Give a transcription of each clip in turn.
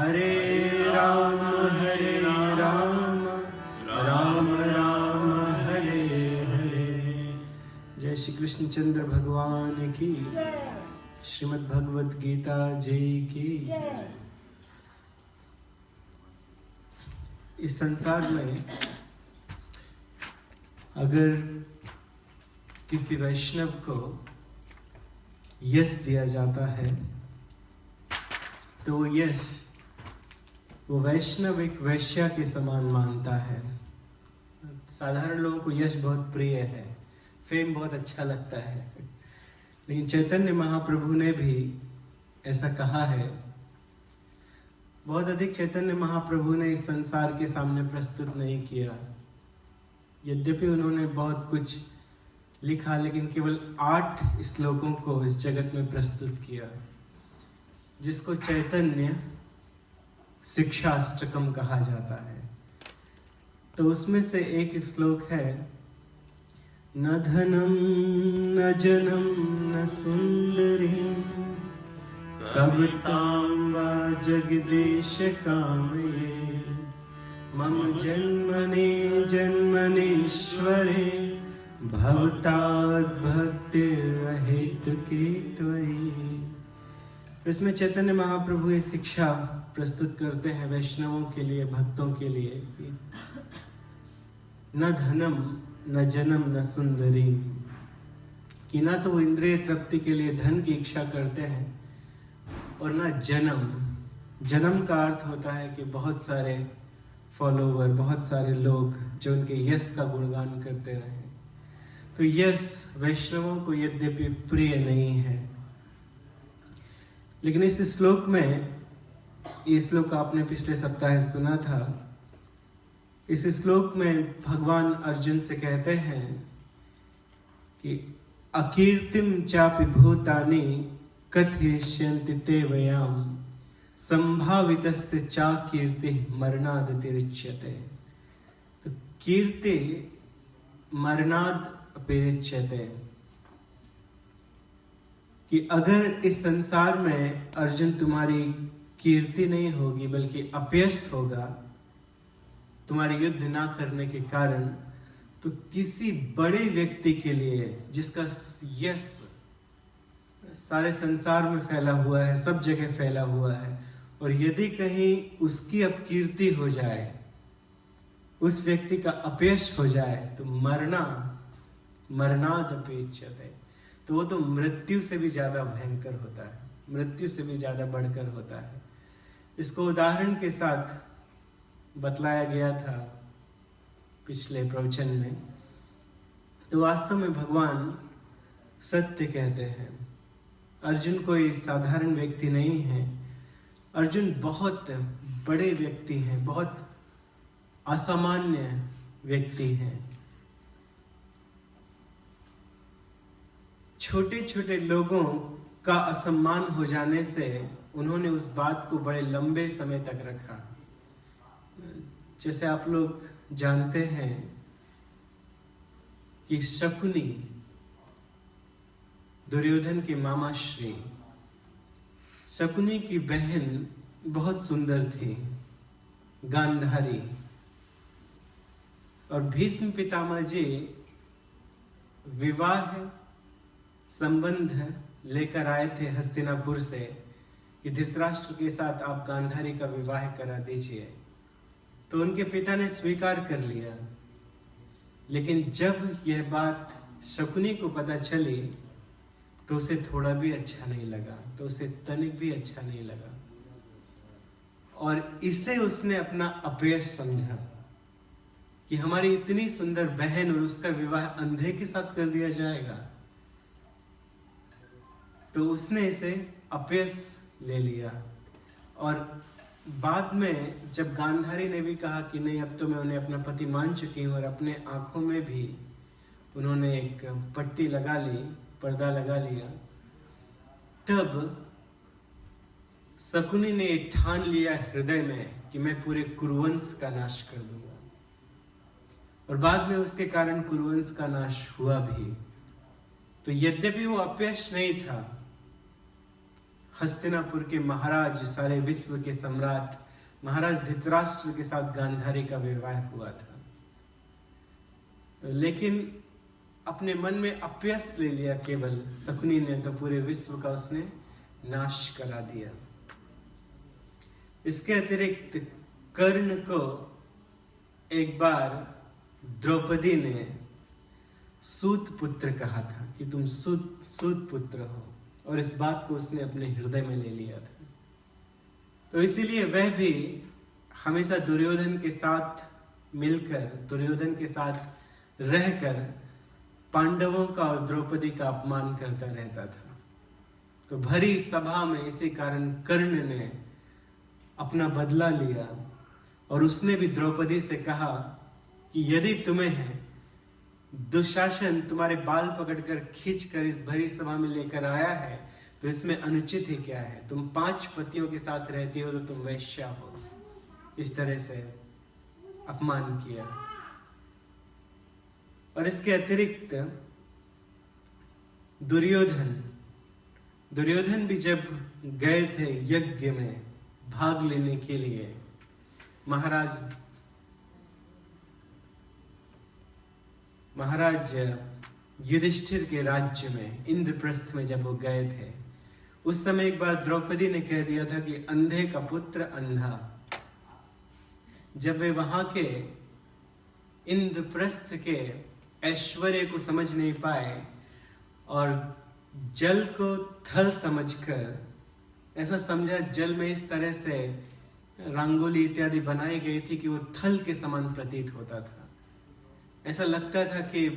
हरे राम राम राम हरे हरे। जय श्री कृष्णचंद्र भगवान की, श्रीमद् भगवत गीता जी की। इस संसार में अगर किसी वैष्णव को यश दिया जाता है तो वो यश वो वैष्णव एक वैश्या के समान मानता है। साधारण लोगों को यश बहुत प्रिय है, फेम बहुत अच्छा लगता है, लेकिन चैतन्य महाप्रभु ने भी ऐसा कहा है। बहुत अधिक चैतन्य महाप्रभु ने इस संसार के सामने प्रस्तुत नहीं किया, यद्यपि उन्होंने बहुत कुछ लिखा, लेकिन केवल 8 श्लोकों को इस जगत में प्रस्तुत किया, जिसको चैतन्य शिक्षाष्टकम कहा जाता है। तो उसमें से एक श्लोक है, न धनम न जनम न सुंदरी कवितां वा जगदीश कामये मम जन्मने जन्मनीश्वरे भवताद् भक्तिर्हेतुके त्वयि। इसमें चैतन्य महाप्रभु ये शिक्षा प्रस्तुत करते हैं वैष्णवों के लिए, भक्तों के लिए, न धनम न जनम न सुंदरी, कि ना तो वो इंद्रिय तृप्ति के लिए धन की इच्छा करते हैं और ना जन्म। जन्म का अर्थ होता है कि बहुत सारे फॉलोवर, बहुत सारे लोग जो उनके यश का गुणगान करते रहे। तो यश वैष्णवों को यद्यपि प्रिय नहीं है, लेकिन इस श्लोक में, ये श्लोक आपने पिछले सप्ताह सुना था, इस श्लोक में भगवान अर्जुन से कहते हैं कि अकीर्तिम चापि भूतानि कथयिष्यन्ति ते वयम् संभावितस्य चा कीर्ति मरणाद अतिरिच्यते। तो कीर्ति मरणाद अतिरिच्यते, कि अगर इस संसार में अर्जुन तुम्हारी कीर्ति नहीं होगी बल्कि अपयश होगा तुम्हारे युद्ध ना करने के कारण, तो किसी बड़े व्यक्ति के लिए जिसका यश सारे संसार में फैला हुआ है, सब जगह फैला हुआ है, और यदि कहीं उसकी अपकीर्ति हो जाए, उस व्यक्ति का अपयश हो जाए, तो मरणाद अपेक्षते, तो वो तो मृत्यु से भी ज्यादा भयंकर होता है, मृत्यु से भी ज्यादा बढ़कर होता है। इसको उदाहरण के साथ बतलाया गया था पिछले प्रवचन में। तो वास्तव में भगवान सत्य कहते हैं। अर्जुन कोई साधारण व्यक्ति नहीं है, अर्जुन बहुत बड़े व्यक्ति हैं, बहुत असामान्य व्यक्ति हैं। छोटे छोटे लोगों का असम्मान हो जाने से उन्होंने उस बात को बड़े लंबे समय तक रखा। जैसे आप लोग जानते हैं कि शकुनी, दुर्योधन की मामा श्री, शकुनी की बहन बहुत सुंदर थी, गांधारी, और भीष्म पितामह जी विवाह संबंध लेकर आए थे हस्तिनापुर से कि धृतराष्ट्र के साथ आप गांधारी का विवाह करा दीजिए। तो उनके पिता ने स्वीकार कर लिया, लेकिन जब यह बात शकुनी को पता चली तो उसे थोड़ा भी अच्छा नहीं लगा, तो उसे तनिक भी अच्छा नहीं लगा, और इसे उसने अपना अपयश समझा कि हमारी इतनी सुंदर बहन और उसका विवाह अंधे के साथ कर दिया जाएगा। तो उसने इसे अपयश ले लिया, और बाद में जब गांधारी ने भी कहा कि नहीं, अब तो मैं उन्हें अपना पति मान चुकी हूँ, और अपने आंखों में भी उन्होंने एक पट्टी लगा ली, पर्दा लगा लिया, तब शकुनी ने ठान लिया हृदय में कि मैं पूरे कुरुवंश का नाश कर दूंगा, और बाद में उसके कारण कुरुवंश का नाश हुआ भी। तो यद्यपि वो अपयश नहीं था, हस्तिनापुर के महाराज, सारे विश्व के सम्राट महाराज धृतराष्ट्र के साथ गांधारी का विवाह हुआ था। तो लेकिन अपने मन में अपयश ले लिया केवल शकुनी ने, तो पूरे विश्व का उसने नाश करा दिया। इसके अतिरिक्त कर्ण को एक बार द्रौपदी ने सूत पुत्र कहा था कि तुम सूत पुत्र हो, और इस बात को उसने अपने हृदय में ले लिया था। तो इसीलिए वह भी हमेशा दुर्योधन के साथ मिलकर, दुर्योधन के साथ रहकर पांडवों का और द्रौपदी का अपमान करता रहता था। तो भरी सभा में इसी कारण कर्ण ने अपना बदला लिया, और उसने भी द्रौपदी से कहा कि यदि तुम्हें दुशासन तुम्हारे बाल पकड़कर खींचकर इस भरी सभा में लेकर आया है तो इसमें अनुचित ही क्या है? तुम 5 पतियों के साथ रहती हो तो तुम वैश्या हो। इस तरह से अपमान किया। और इसके अतिरिक्त दुर्योधन भी जब गए थे यज्ञ में भाग लेने के लिए, महाराज युधिष्ठिर के राज्य में इंद्रप्रस्थ में जब वो गए थे, उस समय एक बार द्रौपदी ने कह दिया था कि अंधे का पुत्र अंधा। जब वे वहां के इंद्रप्रस्थ के ऐश्वर्य को समझ नहीं पाए और जल को थल समझकर ऐसा समझा, जल में इस तरह से रंगोली इत्यादि बनाई गई थी कि वो थल के समान प्रतीत होता था। ऐसा लगता था कि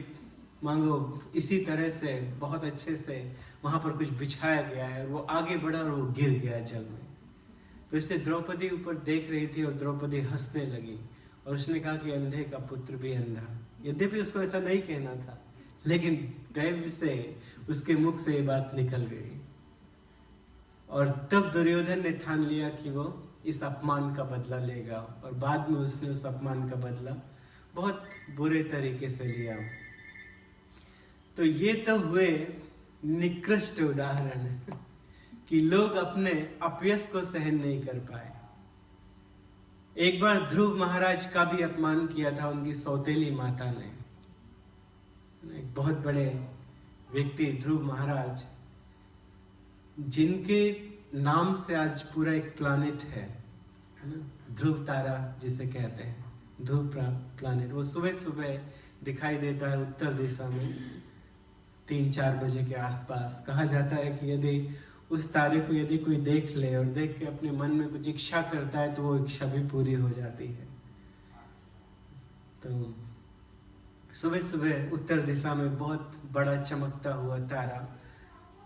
मांगो इसी तरह से बहुत अच्छे से वहां पर कुछ बिछाया गया है, और वो आगे बढ़ा और वो गिर गया जल में। तो इससे द्रौपदी ऊपर देख रही थी और द्रौपदी हंसने लगी, और उसने कहा कि अंधे का पुत्र भी अंधा। यद्यपि उसको ऐसा नहीं कहना था, लेकिन दैव से उसके मुख से ये बात निकल गई। और तब दुर्योधन ने ठान लिया कि वो इस अपमान का बदला लेगा, और बाद में उसने उस अपमान का बदला बहुत बुरे तरीके से लिया। तो ये तो हुए निकृष्ट उदाहरण कि लोग अपने अपयश को सहन नहीं कर पाए। एक बार ध्रुव महाराज का भी अपमान किया था उनकी सौतेली माता ने। एक बहुत बड़े व्यक्ति ध्रुव महाराज, जिनके नाम से आज पूरा एक प्लैनेट है ना, ध्रुव तारा जिसे कहते हैं, ध्रुव प्लैनेट। वो सुबह सुबह दिखाई देता है उत्तर दिशा में 3-4 बजे के आसपास। कहा जाता है कि यदि उस तारे को यदि कोई देख ले और देख के अपने मन में कुछ इच्छा करता है तो वो इच्छा भी पूरी हो जाती है। तो सुबह सुबह उत्तर दिशा में बहुत बड़ा चमकता हुआ तारा,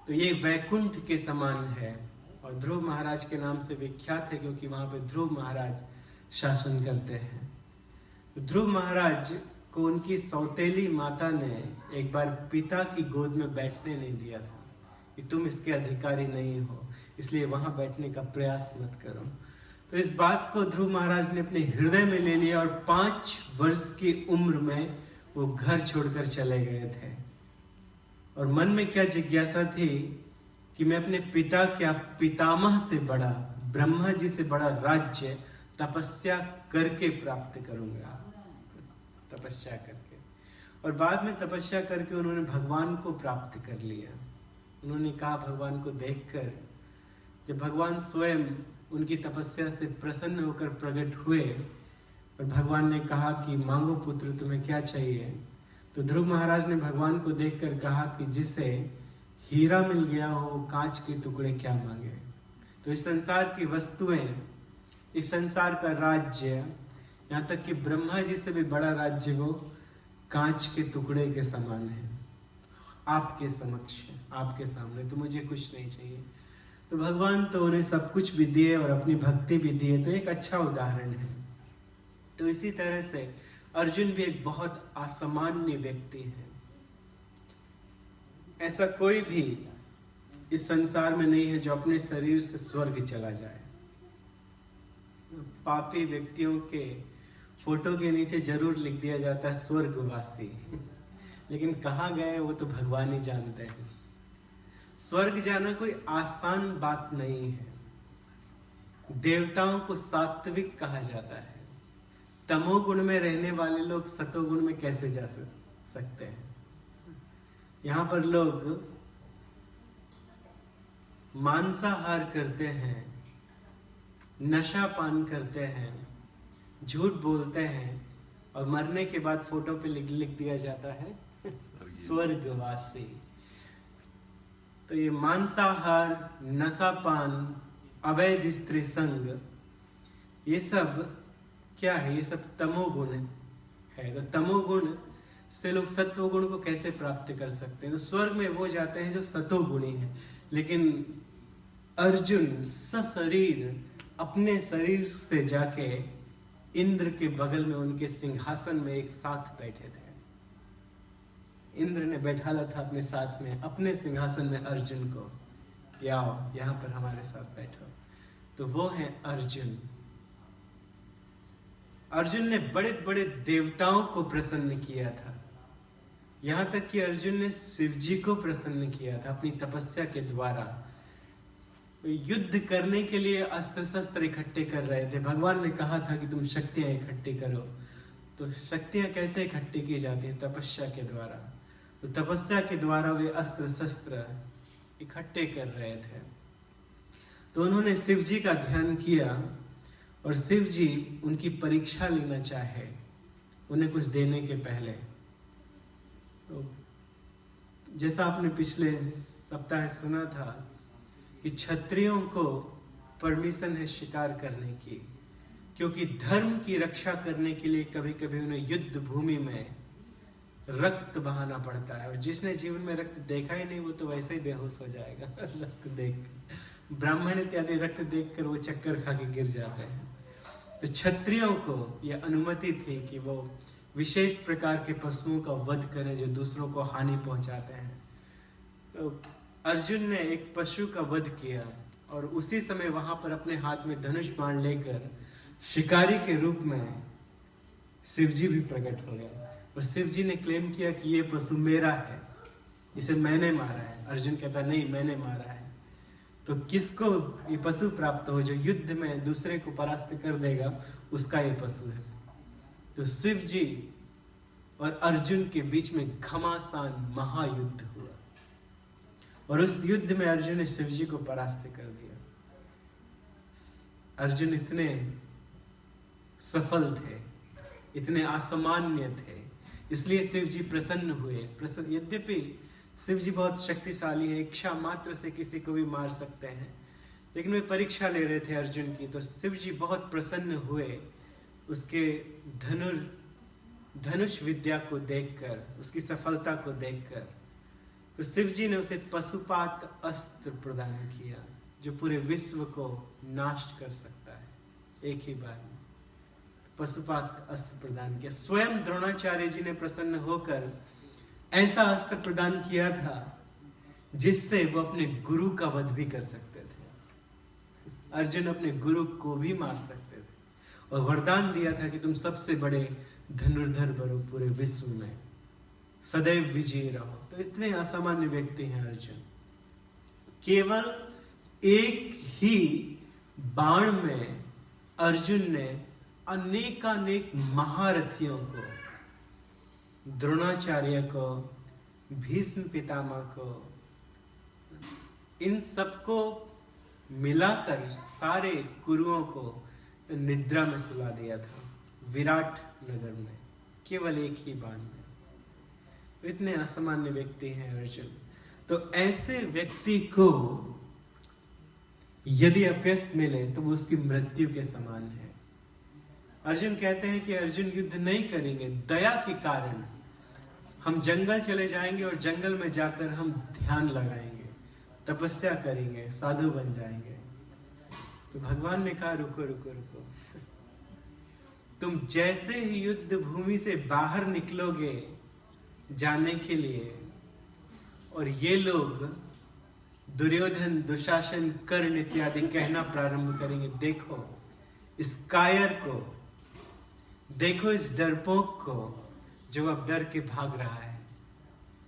तो ये वैकुंठ के समान है, और ध्रुव महाराज के नाम से विख्यात है क्योंकि वहां पे ध्रुव महाराज शासन करते हैं। ध्रुव महाराज को उनकी सौतेली माता ने एक बार पिता की गोद में बैठने नहीं दिया था कि तुम इसके अधिकारी नहीं हो, इसलिए वहां बैठने का प्रयास मत करो। तो इस बात को ध्रुव महाराज ने अपने हृदय में ले लिया, और 5 वर्ष की उम्र में वो घर छोड़कर चले गए थे। और मन में क्या जिज्ञासा थी कि मैं अपने पिता क्या पितामह से बड़ा, ब्रह्मा जी से बड़ा राज्य तपस्या करके प्राप्त करूंगा, तपस्या करके। और बाद में तपस्या करके उन्होंने भगवान को प्राप्त कर लिया। उन्होंने कहा भगवान को देखकर, जब भगवान स्वयं उनकी तपस्या से प्रसन्न होकर प्रकट हुए और भगवान ने कहा कि मांगो पुत्र तुम्हें क्या चाहिए, तो ध्रुव महाराज ने भगवान को देखकर कहा कि जिसे हीरा मिल गया हो कांच के टुकड़े क्या मांगे। तो इस संसार की वस्तुएं, इस संसार का राज्य, यहाँ तक कि ब्रह्मा जी से भी बड़ा राज्य वो कांच के टुकड़े के समान है आपके समक्ष, आपके सामने। तो मुझे कुछ नहीं चाहिए। तो भगवान तो उन्हें सब कुछ भी दिए और अपनी भक्ति भी दिए, तो एक अच्छा उदाहरण है। तो इसी तरह से अर्जुन भी एक बहुत असामान्य व्यक्ति है। ऐसा कोई भी इस संसार में नहीं है जो अपने शरीर से स्वर्ग चला जाए। पापी व्यक्तियों के फोटो के नीचे जरूर लिख दिया जाता है स्वर्गवासी, लेकिन कहाँ गए वो तो भगवान ही जानते हैं। स्वर्ग जाना कोई आसान बात नहीं है। देवताओं को सात्विक कहा जाता है। तमोगुण में रहने वाले लोग सतोगुण में कैसे जा सकते हैं? यहाँ पर लोग मांसाहार करते हैं, नशा पान करते हैं, झूठ बोलते हैं, और मरने के बाद फोटो पे लिख दिया जाता है स्वर्गवासी। तो ये मांसाहार, नशापान, अवैध स्त्री संग, ये सब क्या है? ये सब तमोगुण है। तो तमोगुण से लोग सत्वगुण को कैसे प्राप्त कर सकते हैं? तो स्वर्ग में वो जाते हैं जो सतोगुणी हैं। लेकिन अर्जुन सशरीर अपने शरीर से जाके इंद्र के बगल में उनके सिंहासन में एक साथ बैठे थे। इंद्र ने बैठाला था अपने साथ में, अपने सिंहासन में अर्जुन को, कि आओ यहाँ पर हमारे साथ बैठो। तो वो है अर्जुन। अर्जुन ने बड़े बड़े देवताओं को प्रसन्न किया था। यहाँ तक कि अर्जुन ने शिव जी को प्रसन्न किया था अपनी तपस्या के द्वारा। युद्ध करने के लिए अस्त्र शस्त्र इकट्ठे कर रहे थे। भगवान ने कहा था कि तुम शक्तियां इकट्ठी करो। तो शक्तियां कैसे इकट्ठी की जाती है? तपस्या के द्वारा। तो तपस्या के द्वारा वे अस्त्र शस्त्र इकट्ठे कर रहे थे। तो उन्होंने शिव जी का ध्यान किया और शिव जी उनकी परीक्षा लेना चाहे उन्हें कुछ देने के पहले। तो जैसा आपने पिछले सप्ताह सुना था कि क्षत्रियों को परमिशन है शिकार करने की, क्योंकि धर्म की रक्षा करने के लिए कभी कभी उन्हें युद्ध भूमि में रक्त बहाना पड़ता है। और जिसने जीवन में रक्त देखा ही नहीं वो तो वैसे ही बेहोश हो जाएगा रक्त देख, ब्राह्मण इत्यादि रक्त देखकर वो चक्कर खा के गिर जाते हैं। तो क्षत्रियों को यह अनुमति थी कि वो विशेष प्रकार के पशुओं का वध करें जो दूसरों को हानि पहुंचाते हैं। तो अर्जुन ने एक पशु का वध किया और उसी समय वहां पर अपने हाथ में धनुष बाण लेकर शिकारी के रूप में शिवजी भी प्रकट हो गए। और शिवजी ने क्लेम किया कि ये पशु मेरा है, इसे मैंने मारा है। अर्जुन कहता नहीं, मैंने मारा है। तो किसको ये पशु प्राप्त हो? जो युद्ध में दूसरे को परास्त कर देगा उसका ये पशु है। तो शिव जी और अर्जुन के बीच में घमासान महायुद्ध हुआ और उस युद्ध में अर्जुन ने शिव जी को परास्त कर दिया। अर्जुन इतने सफल थे, इतने असामान्य थे, इसलिए शिव जी प्रसन्न हुए। यद्यपि शिव जी बहुत शक्तिशाली है, इच्छा मात्र से किसी को भी मार सकते हैं, लेकिन वे परीक्षा ले रहे थे अर्जुन की। तो शिव जी बहुत प्रसन्न हुए उसके धनुष विद्या को देखकर, उसकी सफलता को देखकर। तो शिव जी ने उसे पशुपात अस्त्र प्रदान किया जो पूरे विश्व को नाश कर सकता है एक ही बार में। पशुपात अस्त्र प्रदान किया। स्वयं द्रोणाचार्य जी ने प्रसन्न होकर ऐसा अस्त्र प्रदान किया था जिससे वो अपने गुरु का वध भी कर सकते थे। अर्जुन अपने गुरु को भी मार सकते थे और वरदान दिया था कि तुम सबसे बड़े धनुर्धर बनो पूरे विश्व में, सदैव विजयी रहो। तो इतने असामान्य व्यक्ति हैं अर्जुन। केवल एक ही बाण में अर्जुन ने अनेकानेक महारथियों को, द्रोणाचार्य को, भीष्म पितामह को, इन सबको मिलाकर सारे गुरुओं को निद्रा में सुला दिया था विराट नगर में, केवल एक ही बाण में। इतने असामान्य व्यक्ति हैं अर्जुन। तो ऐसे व्यक्ति को यदि अपयश मिले तो वो उसकी मृत्यु के समान है। अर्जुन कहते हैं कि अर्जुन युद्ध नहीं करेंगे, दया के कारण हम जंगल चले जाएंगे और जंगल में जाकर हम ध्यान लगाएंगे, तपस्या करेंगे, साधु बन जाएंगे। तो भगवान ने कहा रुको रुको रुको, तुम जैसे ही युद्ध भूमि से बाहर निकलोगे जाने के लिए और ये लोग दुर्योधन, दुशासन, कर्ण इत्यादि कहना प्रारंभ करेंगे, देखो इस कायर को, देखो इस डरपोक को जो अब डर के भाग रहा है,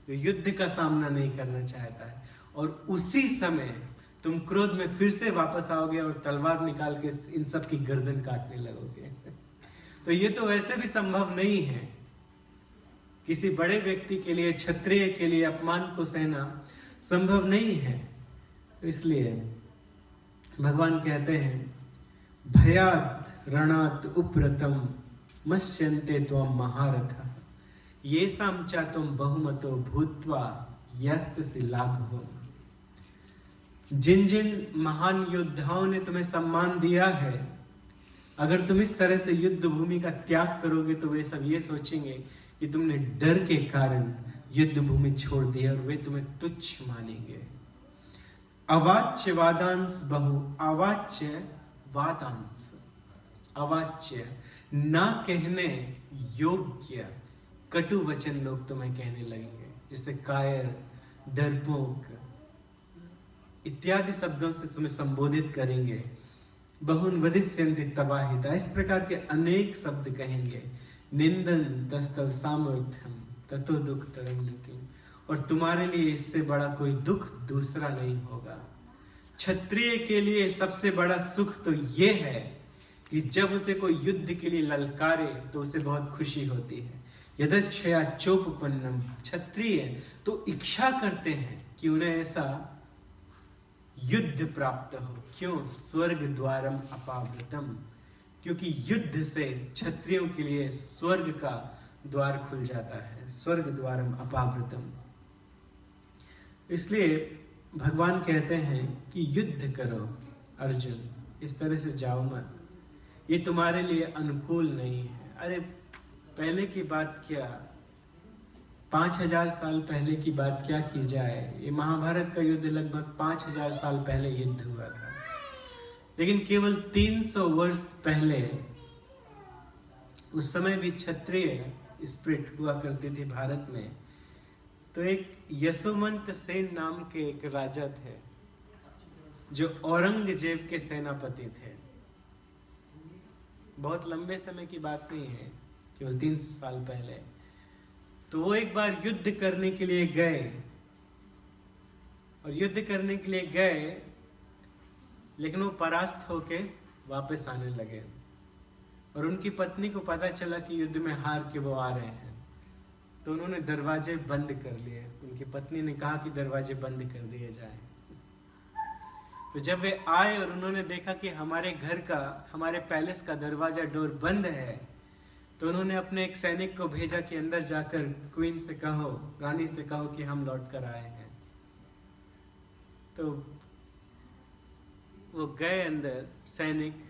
जो युद्ध का सामना नहीं करना चाहता है। और उसी समय तुम क्रोध में फिर से वापस आओगे और तलवार निकाल के इन सब की गर्दन काटने लगोगे। तो ये तो वैसे भी संभव नहीं है। किसी बड़े व्यक्ति के लिए, क्षत्रिय के लिए अपमान को सहना संभव नहीं है। इसलिए भगवान कहते हैं, भयात रणात उप्रतम मश्यन्ते त्वं महारथः येषां च त्वं बहुमतो भूत्वा यस्य लाघवम्। जिन जिन महान योद्धाओं ने तुम्हें सम्मान दिया है, अगर तुम इस तरह से युद्ध भूमि का त्याग करोगे तो वे सब ये सोचेंगे कि तुमने डर के कारण युद्ध भूमि छोड़ दिया और वे तुम्हें तुच्छ मानेंगे। अवाच्य वादांश बहु, अवाच्य वादांश, अवाच्य ना कहने योग्य कटु वचन लोग तुम्हें कहने लगेंगे, जैसे कायर, डरपोक इत्यादि शब्दों से तुम्हें संबोधित करेंगे। बहुन वदिष्यन्ति तवाहिता, इस प्रकार के अनेक शब्द कहेंगे। निंदन तस्तव सामर्थ्यम ततो दुख तरंग, और तुम्हारे लिए इससे बड़ा कोई दुख दूसरा नहीं होगा। क्षत्रिय के लिए सबसे बड़ा सुख तो ये है कि जब उसे कोई युद्ध के लिए ललकारे तो उसे बहुत खुशी होती है। यदक्षया चोपपन्नम, क्षत्रिय तो इच्छा करते हैं कि उन्हें ऐसा युद्ध प्राप्त हो। क्यों? स्वर्ग द्वारम अपावृतम, क्योंकि युद्ध से क्षत्रियों के लिए स्वर्ग का द्वार खुल जाता है। स्वर्ग द्वारम अपावृतम। इसलिए भगवान कहते हैं कि युद्ध करो अर्जुन, इस तरह से जाओ मत, ये तुम्हारे लिए अनुकूल नहीं है। अरे पहले की बात क्या, 5000 साल पहले की बात क्या की जाए। ये महाभारत का युद्ध लगभग 5000 साल पहले युद्ध हुआ था, लेकिन केवल 300 वर्ष पहले, उस समय भी क्षत्रिय स्प्रिट हुआ करती थी भारत में। तो एक यशोमंत सेन नाम के एक राजा थे जो औरंगजेब के सेनापति थे। बहुत लंबे समय की बात नहीं है, केवल 300 साल पहले। तो वो एक बार युद्ध करने के लिए गए, और युद्ध करने के लिए गए, लेकिन वो परास्त होके वापस आने लगे, और उनकी पत्नी को पता चला कि युद्ध में हार के वो आ रहे हैं। तो उन्होंने दरवाजे बंद कर लिए। उनकी पत्नी ने कहा कि दरवाजे बंद कर दिए जाएं। तो जब वे आए और उन्होंने देखा कि हमारे घर का, हमारे पैलेस का दरवाजा डोर बंद है, तो उन्होंने अपने एक सैनिक को भेजा कि अंदर जाकर क्वीन से कहो, रानी से कहो कि हम लौट कर आए हैं। तो वो गए अंदर सैनिक,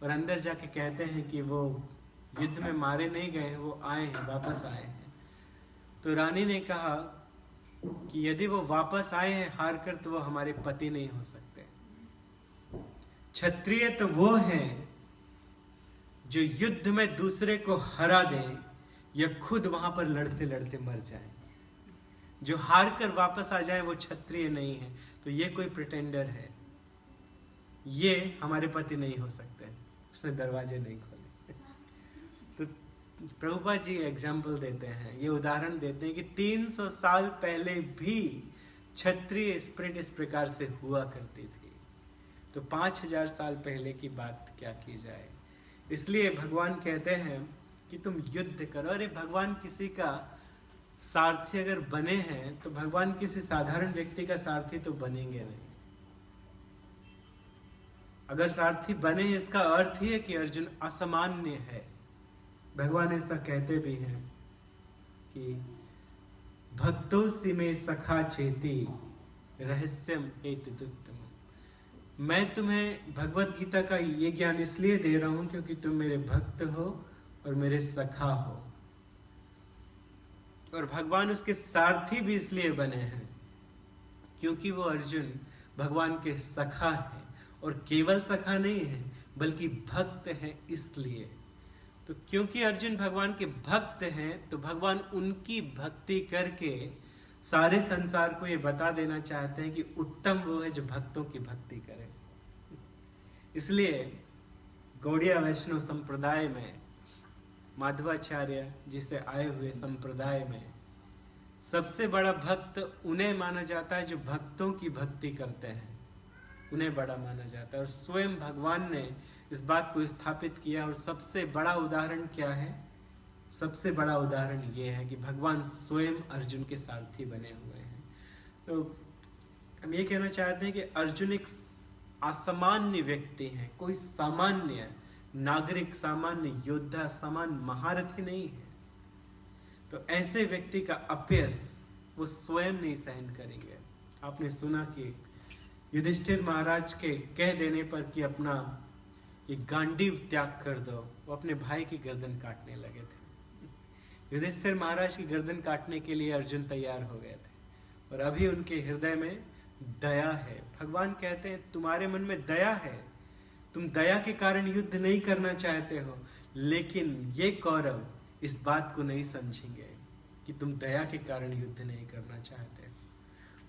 और अंदर जाके कहते हैं कि वो युद्ध में मारे नहीं गए, वो आए हैं, वापस आए हैं। तो रानी ने कहा कि यदि वो वापस आए हैं हार कर, तो वो हमारे पति नहीं हो सकते। क्षत्रिय तो वो हैं जो युद्ध में दूसरे को हरा दें या खुद वहां पर लड़ते लड़ते मर जाएं। जो हार कर वापस आ जाए वो क्षत्रिय नहीं है। तो ये कोई प्रिटेंडर है, ये हमारे पति नहीं हो सकते। उसने दरवाजे नहीं खोले। तो प्रभुपाद जी एग्जाम्पल देते हैं, ये उदाहरण देते हैं कि 300 साल पहले भी क्षत्रिय स्प्रिट इस प्रकार से हुआ करती थी। तो 5000 साल पहले की बात क्या की जाए। इसलिए भगवान कहते हैं कि तुम युद्ध करो। अरे भगवान किसी का सारथी अगर बने हैं तो भगवान किसी साधारण व्यक्ति का सारथी तो बनेंगे नहीं। अगर सारथी बने, इसका अर्थ ही है कि अर्जुन असामान्य है। भगवान ऐसा कहते भी हैं कि भक्तोसि मे सखा चेति रहस्यम एतदुत्तम। मैं तुम्हें भगवत गीता का ये ज्ञान इसलिए दे रहा हूं क्योंकि तुम मेरे भक्त हो और मेरे सखा हो। और भगवान उसके सारथी भी इसलिए बने हैं क्योंकि वो अर्जुन भगवान के सखा है, और केवल सखा नहीं है बल्कि भक्त है। इसलिए तो क्योंकि अर्जुन भगवान के भक्त हैं, तो भगवान उनकी भक्ति करके सारे संसार को ये बता देना चाहते हैं कि उत्तम वो है जो भक्तों की भक्ति करे। इसलिए गौड़िया वैष्णव संप्रदाय में, माधवाचार्य जिसे आए हुए संप्रदाय में सबसे बड़ा भक्त उन्हें माना जाता है जो भक्तों की भक्ति करते हैं, उन्हें बड़ा माना जाता है। और स्वयं भगवान ने इस बात को स्थापित किया। और सबसे बड़ा उदाहरण क्या है? सबसे बड़ा उदाहरण ये है कि भगवान स्वयं अर्जुन के सारथी बने हुए हैं। तो हम ये कहना चाहते हैं कि अर्जुन एक असामान्य व्यक्ति हैं, कोई सामान्य नागरिक, सामान्य योद्धा, सामान्य महारथी नहीं है। तो ऐसे व्यक्ति का अपयश वो स्वयं नहीं सहन करेंगे। आपने सुना कि युधिष्ठिर महाराज के कह देने पर कि अपना ये गांडीव त्याग कर दो, वो अपने भाई की गर्दन काटने लगे थे। युधिष्ठिर महाराज की गर्दन काटने के लिए अर्जुन तैयार हो गए थे, और अभी उनके हृदय में दया है। भगवान कहते हैं तुम्हारे मन में दया है, तुम दया के कारण युद्ध नहीं करना चाहते हो, लेकिन ये कौरव इस बात को नहीं समझेंगे कि तुम दया के कारण युद्ध नहीं करना चाहते।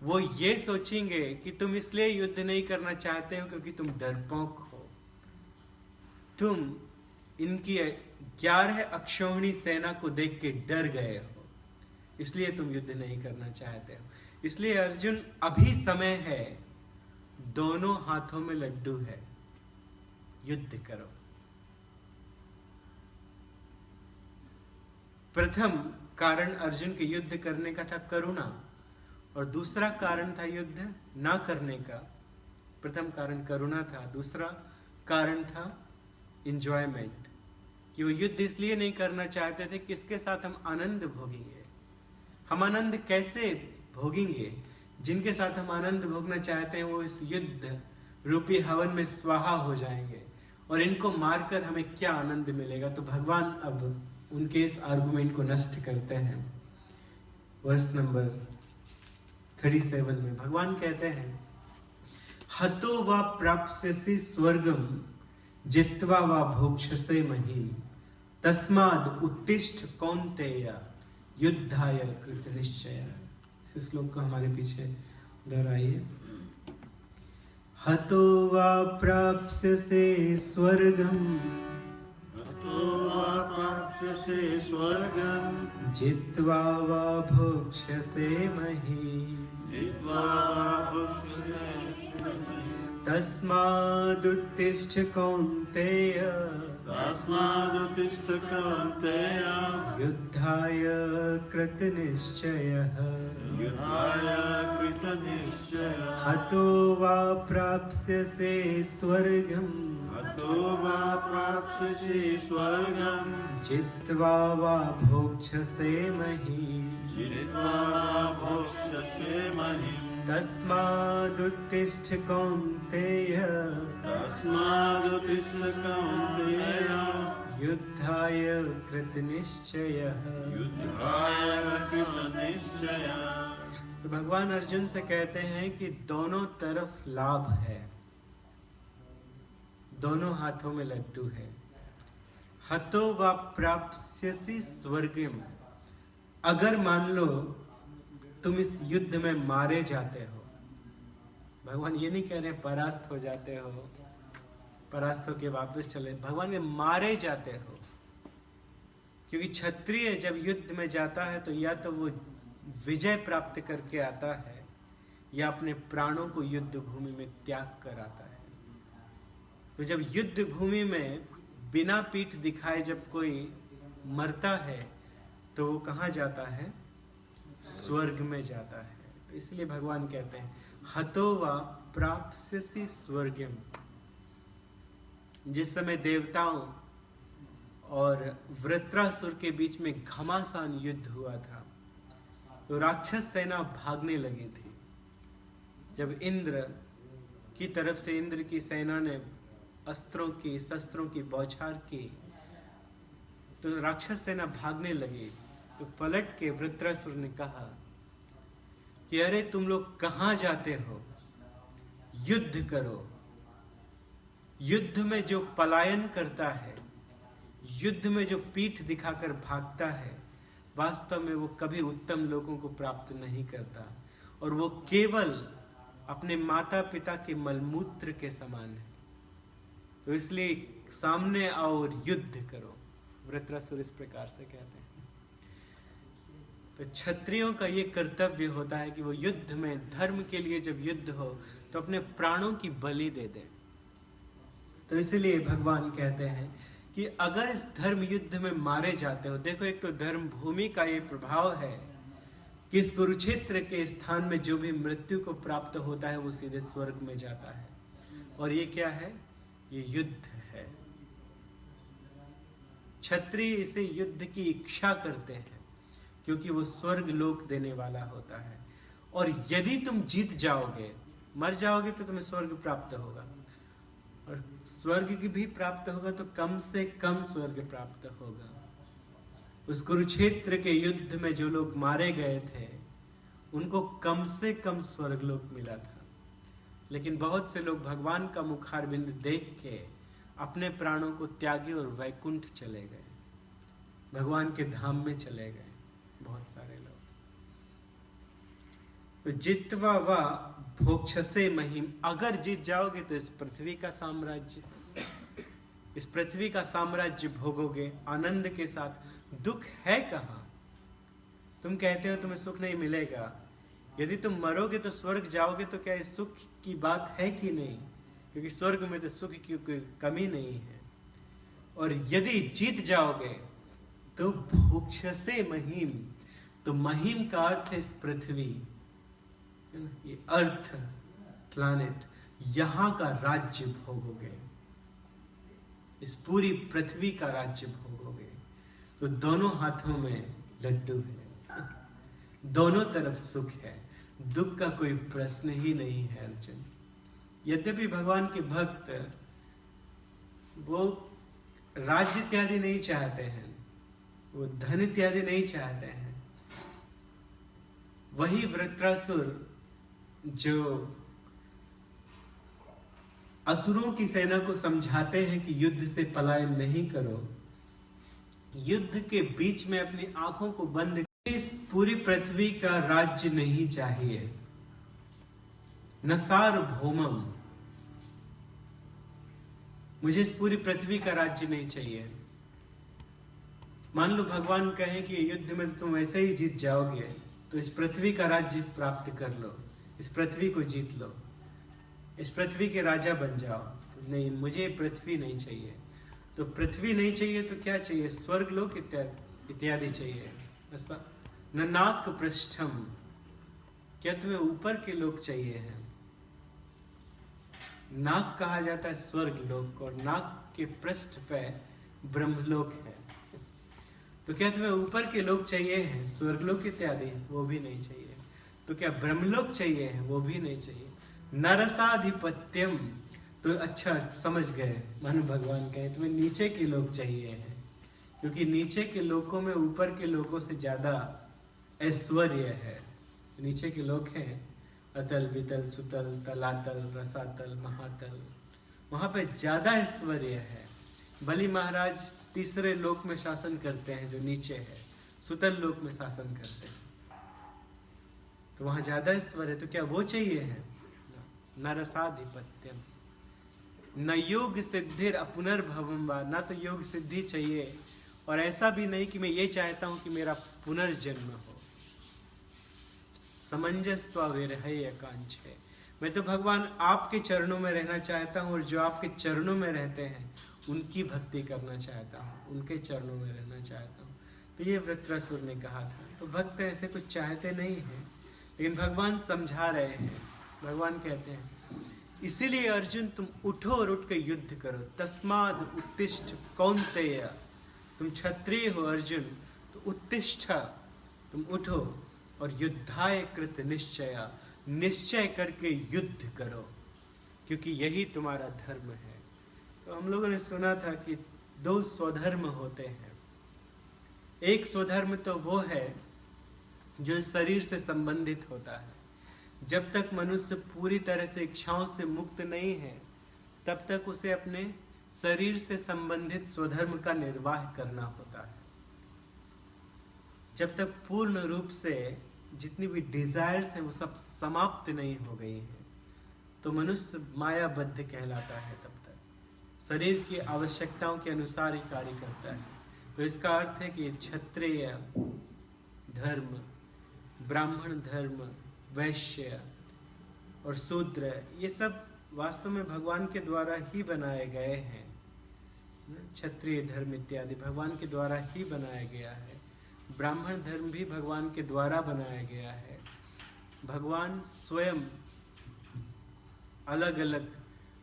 वो ये सोचेंगे कि तुम इसलिए युद्ध नहीं करना चाहते हो क्योंकि तुम डरपोक हो, तुम इनकी 11 अक्षौहिणी सेना को देख के डर गए हो, इसलिए तुम युद्ध नहीं करना चाहते हो। इसलिए अर्जुन, अभी समय है, दोनों हाथों में लड्डू है, युद्ध करो। प्रथम कारण अर्जुन के युद्ध करने का था करुणा, और दूसरा कारण था युद्ध ना करने का। प्रथम कारण करुणा था, दूसरा कारण था एंजॉयमेंट, कि वो युद्ध इसलिए नहीं करना चाहते थे किसके साथ हम आनंद भोगेंगे। हम आनंद कैसे भोगेंगे? जिनके साथ हम आनंद भोगना चाहते हैं वो इस युद्ध रूपी हवन में स्वाहा हो जाएंगे, और इनको मारकर हमें क्या आनंद मिलेगा। तो भगवान अब उनके इस आर्गुमेंट को नष्ट करते हैं। वर्स नंबर 37 में भगवान कहते हैं, हतो वा प्राप्स्यसि स्वर्गम जित्वा वा भोक्ष्यसे महीम तस्माद् उत्तिष्ठ कौन्तेय युद्धाय कृतनिश्चय। इस श्लोक को हमारे पीछे दोहराइए। हतो वा प्राप्स्यसे स्वर्गम स्वर्गम जित्वा वा भोक्ष्यसे महीम् तस्मादुत्तिष्ठ कौन्तेय युद्धाय कृतनिश्चयः हतो वा प्राप्स्यसे स्वर्गम् जित्वा वा भोक्ष्यसे महीम् तस्मादुत्तिष्ठ कौन्तेय युद्धाय कृतनिश्चयः। तो भगवान अर्जुन से कहते हैं कि दोनों तरफ लाभ है, दोनों हाथों में लड्डू है। हतो वा प्राप्स्यसि स्वर्गम, अगर मान लो तुम इस युद्ध में मारे जाते हो, भगवान ये नहीं कह रहे परास्त हो जाते हो, परास्त होके वापस चले, भगवान ये मारे जाते हो। क्योंकि क्षत्रिय जब युद्ध में जाता है तो या तो वो विजय प्राप्त करके आता है या अपने प्राणों को युद्ध भूमि में त्याग कर आता है। तो जब युद्ध भूमि में बिना पीठ दिखाए जब कोई मरता है तो वो कहाँ जाता है? स्वर्ग में जाता है। तो इसलिए भगवान कहते हैं हतो वा प्राप्स्यसि स्वर्गम। जिस समय देवताओं और वृत्रासुर के बीच में घमासान युद्ध हुआ था तो राक्षस सेना भागने लगी थी। जब इंद्र की तरफ से इंद्र की सेना ने अस्त्रों की शस्त्रों की बौछार की तो राक्षस सेना भागने लगी। तो पलट के वृत्रासुर ने कहा कि अरे तुम लोग कहां जाते हो, युद्ध करो। युद्ध में जो पलायन करता है, युद्ध में जो पीठ दिखाकर भागता है, वास्तव में वो कभी उत्तम लोगों को प्राप्त नहीं करता, और वो केवल अपने माता पिता के मलमूत्र के समान है। तो इसलिए सामने आओ और युद्ध करो। वृत्रासुर इस प्रकार से कहते हैं। तो क्षत्रियों का ये कर्तव्य होता है कि वो युद्ध में, धर्म के लिए जब युद्ध हो तो अपने प्राणों की बलि दे दें। तो इसलिए भगवान कहते हैं कि अगर इस धर्म युद्ध में मारे जाते हो, देखो एक तो धर्म भूमि का ये प्रभाव है कि इस कुरुक्षेत्र के स्थान में जो भी मृत्यु को प्राप्त होता है वो सीधे स्वर्ग में जाता है। और ये क्या है? ये युद्ध है। क्षत्रिय इसे युद्ध की इच्छा करते हैं क्योंकि वो स्वर्ग लोक देने वाला होता है। और यदि तुम जीत जाओगे, मर जाओगे, तो तुम्हें स्वर्ग प्राप्त होगा, और स्वर्ग की भी प्राप्त होगा तो कम से कम स्वर्ग प्राप्त होगा। उस कुरुक्षेत्र के युद्ध में जो लोग मारे गए थे उनको कम से कम स्वर्ग लोक मिला था। लेकिन बहुत से लोग भगवान का मुखारबिंद देख के अपने प्राणों को त्यागी और वैकुंठ चले गए, भगवान के धाम में चले गए बहुत सारे लोग। तो जित्वा वा भोक्षसे महिम, अगर जीत जाओगे तो इस पृथ्वी का साम्राज्य, इस पृथ्वी का साम्राज्य भोगोगे आनंद के साथ। दुख है कहाँ? तुम कहते हो तुम्हें सुख नहीं मिलेगा, यदि तुम मरोगे तो स्वर्ग जाओगे, तो क्या इस सुख की बात है कि नहीं? क्योंकि स्वर्ग में तो सुख की कोई कमी नहीं है। और यदि जीत जाओगे तो भोक्षसे महिम, तो महिम का अर्थ है इस पृथ्वी, ये अर्थ प्लैनेट, यहां का राज्य भोगोगे, इस पूरी पृथ्वी का राज्य भोगोगे। तो दोनों हाथों में लड्डू है, दोनों तरफ सुख है, दुख का कोई प्रश्न ही नहीं है अर्जुन। यद्यपि भगवान के भक्त वो राज्य इत्यादि नहीं चाहते हैं, वो धन इत्यादि नहीं चाहते हैं। वही वृत्रासुर जो असुरों की सेना को समझाते हैं कि युद्ध से पलायन नहीं करो, युद्ध के बीच में अपनी आंखों को बंद, इस पूरी पृथ्वी का राज्य नहीं चाहिए, न सार्वभौमम, मुझे इस पूरी पृथ्वी का राज्य नहीं चाहिए। मान लो भगवान कहें कि युद्ध में तुम ऐसे ही जीत जाओगे तो इस पृथ्वी का राज्य प्राप्त कर लो, इस पृथ्वी को जीत लो, इस पृथ्वी के राजा बन जाओ। तो नहीं, मुझे पृथ्वी नहीं चाहिए। तो पृथ्वी नहीं चाहिए तो क्या चाहिए? स्वर्ग लोक इत्यादि चाहिए। ऐसा न नाक पृष्ठम, क्या तुम्हें ऊपर के लोक चाहिए हैं? नाक कहा जाता है स्वर्ग लोक, और नाक के पृष्ठ पे ब्रह्मलोक है। तो क्या तुम्हें ऊपर के लोक चाहिए हैं, स्वर्गलोक इत्यादि? वो भी नहीं चाहिए। तो क्या ब्रह्मलोक चाहिए है? वो भी नहीं चाहिए। नरसाधिपत्यम, तो अच्छा समझ गए, मन भगवान कहे तुम्हें नीचे के लोक चाहिए हैं, क्योंकि नीचे के लोकों में ऊपर के लोकों से ज्यादा ऐश्वर्य है। नीचे के लोक हैं अतल वितल सुतल तलातल रसातल महातल, वहां पे ज्यादा ऐश्वर्य है। बलि महाराज तीसरे लोक में शासन करते हैं जो नीचे है, सुतल लोक में शासन करते हैं, तो वहां ज्यादा ऐश्वर्य। तो क्या वो चाहिए है? नरसाधिपत्यम न योग सिद्धिर अपुनर्भवम वा, ना तो योग सिद्धि चाहिए, और ऐसा भी नहीं कि मैं ये चाहता हूं कि मेरा पुनर्जन्म हो। समंजस्त्वा विरहय एकांक्षे, मैं तो भगवान आपके चरणों में रहना चाहता हूँ, और जो आपके चरणों में रहते हैं उनकी भक्ति करना चाहता हूँ, उनके चरणों में रहना चाहता हूँ। तो ये वृत्रासुर ने कहा था। तो भक्त ऐसे कुछ चाहते नहीं हैं, लेकिन भगवान समझा रहे हैं। भगवान कहते हैं इसीलिए अर्जुन तुम उठो और उठ कर युद्ध करो। तस्माद उत्तिष्ठ कौन्तेय, तुम क्षत्रिय हो अर्जुन, तो उत्तिष्ठ, तुम उठो और युद्धाय कृत निश्चय, निश्चय करके युद्ध करो, क्योंकि यही तुम्हारा धर्म है। तो हम लोगों ने सुना था कि दो स्वधर्म होते हैं। एक स्वधर्म तो वो है जो शरीर से संबंधित होता है। जब तक मनुष्य पूरी तरह से इच्छाओं से मुक्त नहीं है, तब तक उसे अपने शरीर से संबंधित स्वधर्म का निर्वाह करना होता है। जब तक पूर्ण रूप से जितनी भी डिजायर्स हैं वो सब समाप्त नहीं हो गई हैं, तो मनुष्य मायाबद्ध कहलाता है। तब तक शरीर की आवश्यकताओं के अनुसार ही कार्य करता है। तो इसका अर्थ है कि क्षत्रिय धर्म, ब्राह्मण धर्म, वैश्य और शूद्र, ये सब वास्तव में भगवान के द्वारा ही बनाए गए हैं। क्षत्रिय धर्म इत्यादि भगवान के द्वारा ही बनाया गया है। ब्राह्मण धर्म भी भगवान के द्वारा बनाया गया है। भगवान स्वयं अलग अलग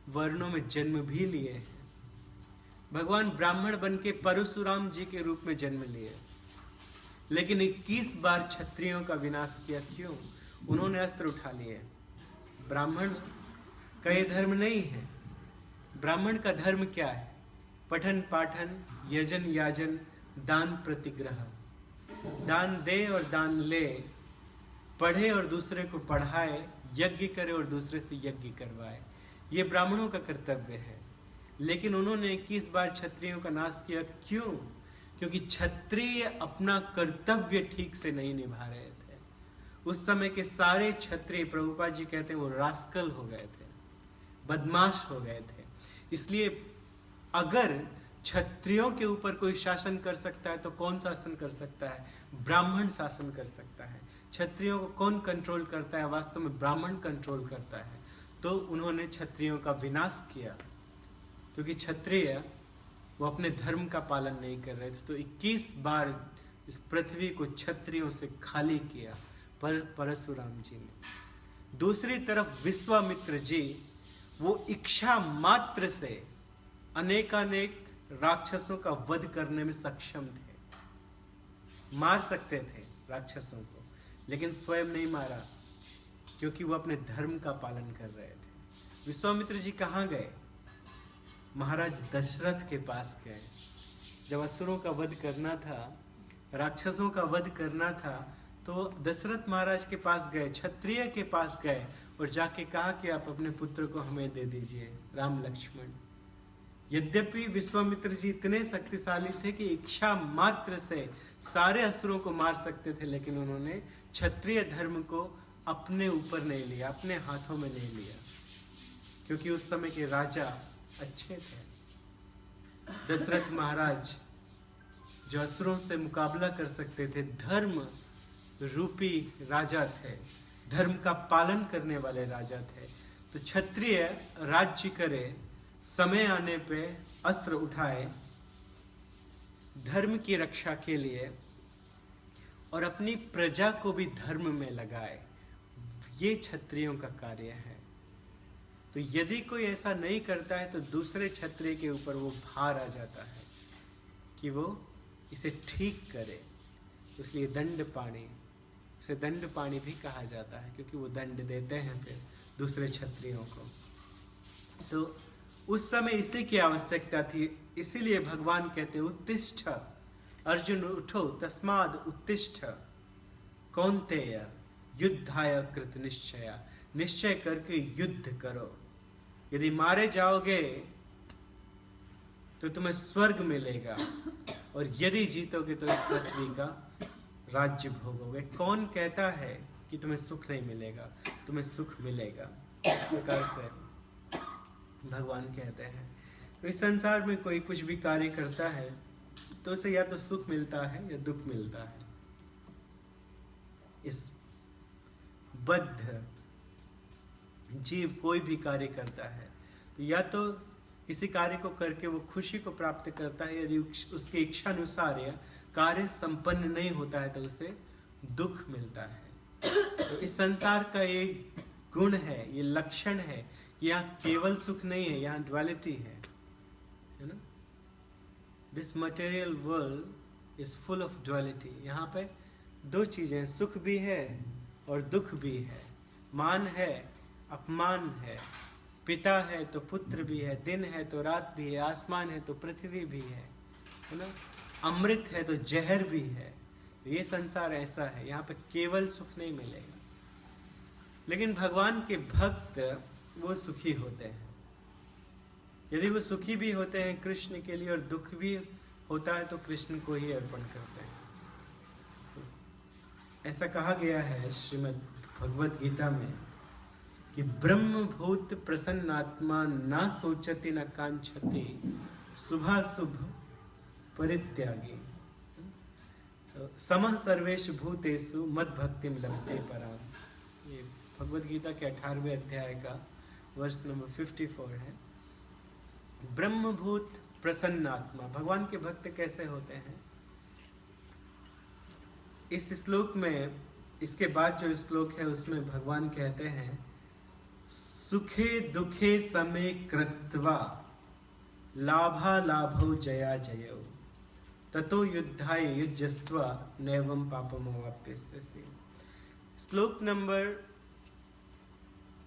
वर्णों में जन्म भी लिए हैं। भगवान ब्राह्मण बन के परशुराम जी के रूप में जन्म लिए, लेकिन 21 बार क्षत्रियों का विनाश किया। क्यों? उन्होंने अस्त्र उठा लिए। ब्राह्मण का ये धर्म नहीं है। ब्राह्मण का धर्म क्या है? पठन पाठन, यजन याजन, दान प्रतिग्रह। दान दे और दान ले, पढ़े और दूसरे को पढ़ाए, यज्ञ करे और दूसरे से यज्ञ करवाए। ये ब्राह्मणों का कर्तव्य है। लेकिन उन्होंने 21 बार क्षत्रियों का नाश किया। क्यों? क्योंकि क्षत्रिय अपना कर्तव्य ठीक से नहीं निभा रहे थे। उस समय के सारे क्षत्रिय, प्रभुपाद जी कहते हैं, वो रास्कल हो गए थे, बदमाश हो गए थे। इसलिए अगर क्षत्रियों के ऊपर कोई शासन कर सकता है तो कौन शासन कर सकता है? ब्राह्मण शासन कर सकता है। क्षत्रियों को कौन कंट्रोल करता है? वास्तव में ब्राह्मण कंट्रोल करता है। तो उन्होंने क्षत्रियों का विनाश किया, क्योंकि क्षत्रिय वो अपने धर्म का पालन नहीं कर रहे थे। तो 21 बार इस पृथ्वी को क्षत्रियों से खाली किया परशुराम जी ने। दूसरी तरफ विश्वामित्र जी वो इच्छा मात्र से अनेकानेक राक्षसों का वध करने में सक्षम थे। मार सकते थे राक्षसों को, लेकिन स्वयं नहीं मारा, क्योंकि वो अपने धर्म का पालन कर रहे थे। विश्वामित्र जी कहाँ गए? महाराज दशरथ के पास गए। जब असुरों का वध करना था, राक्षसों का वध करना था, तो दशरथ महाराज के पास गए, क्षत्रिय के पास गए और जाके कहा कि आप अपने पुत्र को हमें दे दीजिए, राम लक्ष्मण। यद्यपि विश्वामित्र जी इतने शक्तिशाली थे कि इच्छा मात्र से सारे असुरों को मार सकते थे, लेकिन उन्होंने क्षत्रिय धर्म को अपने ऊपर नहीं लिया, अपने हाथों में नहीं लिया, क्योंकि उस समय के राजा अच्छे थे। दशरथ महाराज जो असुरों से मुकाबला कर सकते थे, धर्म रूपी राजा थे, धर्म का पालन करने वाले राजा थे। तो क्षत्रिय राज्य करे, समय आने पे अस्त्र उठाए धर्म की रक्षा के लिए और अपनी प्रजा को भी धर्म में लगाए, ये क्षत्रियों का कार्य है। तो यदि कोई ऐसा नहीं करता है तो दूसरे क्षत्रिय के ऊपर वो भार आ जाता है कि वो इसे ठीक करे। इसलिए दंड पाणी, उसे दंड पाणी भी कहा जाता है, क्योंकि वो दंड देते हैं फिर दूसरे क्षत्रियों को। तो उस समय इसी की आवश्यकता थी। इसीलिए भगवान कहते उत्तिष्ठ अर्जुन, उठो, तस्माद उत्तिष्ठ कौन्तेय युद्धाय कृत निश्चय। निश्चय करके युद्ध करो। यदि मारे जाओगे तो तुम्हें स्वर्ग मिलेगा, और यदि जीतोगे तो इस पृथ्वी का राज्य भोगोगे। कौन कहता है कि तुम्हें सुख नहीं मिलेगा? तुम्हें सुख मिलेगा। इस प्रकार से भगवान कहते हैं। तो इस संसार में कोई कुछ भी कार्य करता है तो उसे या तो सुख मिलता है या दुख मिलता है। इस बद्ध जीव कोई भी कार्य करता है तो या तो किसी कार्य को करके वो खुशी को प्राप्त करता है, यदि उसके इच्छा अनुसार या कार्य संपन्न नहीं होता है तो उसे दुख मिलता है। तो इस संसार का ये गुण है, ये लक्षण है, यहाँ केवल सुख नहीं है, यहाँ ड्युअलिटी है ना। This material world is full of duality. यहाँ पे दो चीजें, सुख भी है और दुख भी है, मान है, अपमान है, पिता है तो पुत्र भी है, दिन है तो रात भी है, आसमान है तो पृथ्वी भी है ना, अमृत है तो जहर भी है। ये संसार ऐसा है, यहाँ पे केवल सुख नहीं मिलेगा। लेकिन भगवान के भक्त वो सुखी होते हैं। यदि वो सुखी भी होते हैं कृष्ण के लिए और दुख भी होता है तो कृष्ण को ही अर्पण करते हैं। ऐसा कहा गया है श्रीमद् भगवद गीता में कि ब्रह्मभूत प्रसन्नात्मा न सोचति न कांक्षति शुभाशुभ परित्यागी। समः सर्वेषु भूतेषु मद भक्तिम लभते पराम। ये भगवद गीता के 18वें अध्याय का वर्ष नंबर 54 है। ब्रह्मभूत प्रसन्नात्मा, भगवान के भक्त कैसे होते हैं? इस श्लोक में, इसके बाद जो श्लोक है उसमें भगवान कहते हैं, सुखे दुखे समे कृत्वा लाभा लाभो जया जयो ततो युद्धाय युज्यस्व नैवं पापमवाप्स्यसि। श्लोक नंबर